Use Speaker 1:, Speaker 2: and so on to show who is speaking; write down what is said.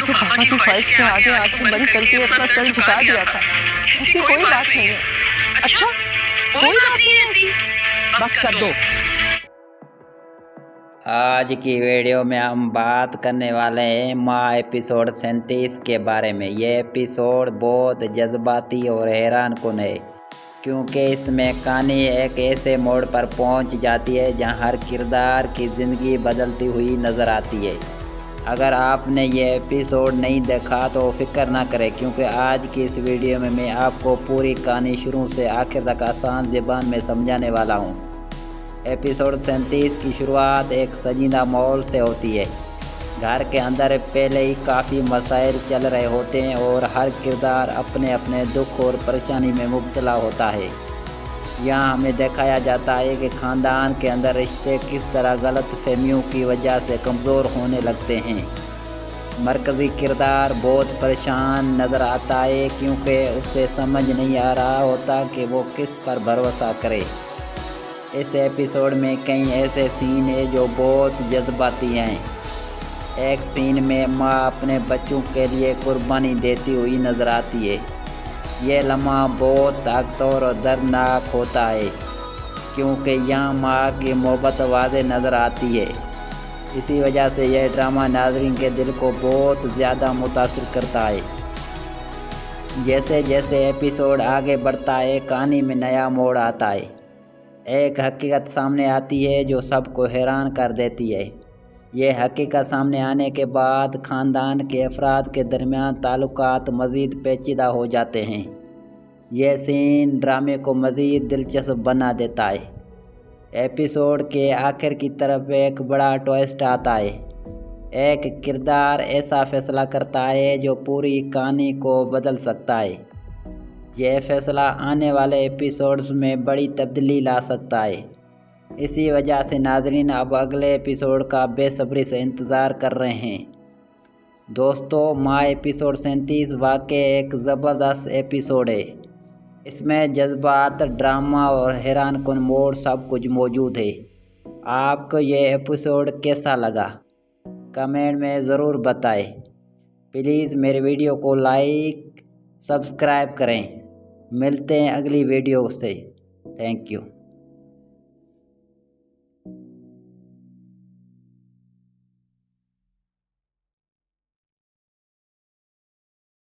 Speaker 1: तो पापा की ख्वाहिश के आगे आंखें बंद करके अपना सर झुका दिया था। ऐसी कोई बात नहीं है। अच्छा, कोई बात नहीं है ऐसी, बस कर दो।
Speaker 2: आज की वीडियो में हम बात करने वाले हैं माँ एपिसोड 37 के बारे में। ये एपिसोड बहुत जज्बाती और हैरान कुन है, क्योंकि इसमें कहानी एक ऐसे मोड़ पर पहुंच जाती है जहां हर किरदार की ज़िंदगी बदलती हुई नज़र आती है। अगर आपने ये एपिसोड नहीं देखा तो फिक्र ना करें, क्योंकि आज की इस वीडियो में मैं आपको पूरी कहानी शुरू से आखिर तक आसान ज़बान में समझाने वाला हूँ। एपिसोड 37 की शुरुआत एक संजीदा माहौल से होती है। घर के अंदर पहले ही काफ़ी मसाइल चल रहे होते हैं और हर किरदार अपने अपने दुख और परेशानी में मुब्तला होता है। यहाँ हमें दिखाया जाता है कि ख़ानदान के अंदर रिश्ते किस तरह गलत फहमियों की वजह से कमज़ोर होने लगते हैं। मरकज़ी किरदार बहुत परेशान नज़र आता है, क्योंकि उसे समझ नहीं आ रहा होता कि वो किस पर भरोसा करे। इस एपिसोड में कई ऐसे सीन हैं जो बहुत जज्बाती हैं। एक सीन में माँ अपने बच्चों के लिए कुर्बानी देती हुई नज़र आती है। ये लम्हा बहुत ताकतवर और दर्दनाक होता है, क्योंकि यहाँ माँ की मोहब्बत वाज़ेह नज़र आती है। इसी वजह से यह ड्रामा नाज़रीन के दिल को बहुत ज़्यादा मुतासिर करता है। जैसे जैसे एपिसोड आगे बढ़ता है, कहानी में नया मोड़ आता है। एक हकीकत सामने आती है जो सबको हैरान कर देती है। ये हकीकत सामने आने के बाद ख़ानदान के अफराद के दरमियान ताल्लुकात मज़ीद पेचीदा हो जाते हैं। यह सीन ड्रामे को मज़ीद दिलचस्प बना देता है। एपिसोड के आखिर की तरफ एक बड़ा ट्विस्ट आता है। एक किरदार ऐसा फ़ैसला करता है जो पूरी कहानी को बदल सकता है। यह फ़ैसला आने वाले एपिसोड्स में बड़ी तब्दीली ला सकता है। इसी वजह से नाज़रीन अब अगले एपिसोड का बेसब्री से इंतज़ार कर रहे हैं। दोस्तों, माँ एपिसोड 37 वाकई एक ज़बरदस्त एपिसोड है। इसमें जज्बात, ड्रामा और हैरान कुन मोड़ सब कुछ मौजूद है। आपको ये एपिसोड कैसा लगा, कमेंट में ज़रूर बताएं। प्लीज़ मेरे वीडियो को लाइक सब्सक्राइब करें। मिलते हैं अगली वीडियो से। Thank you.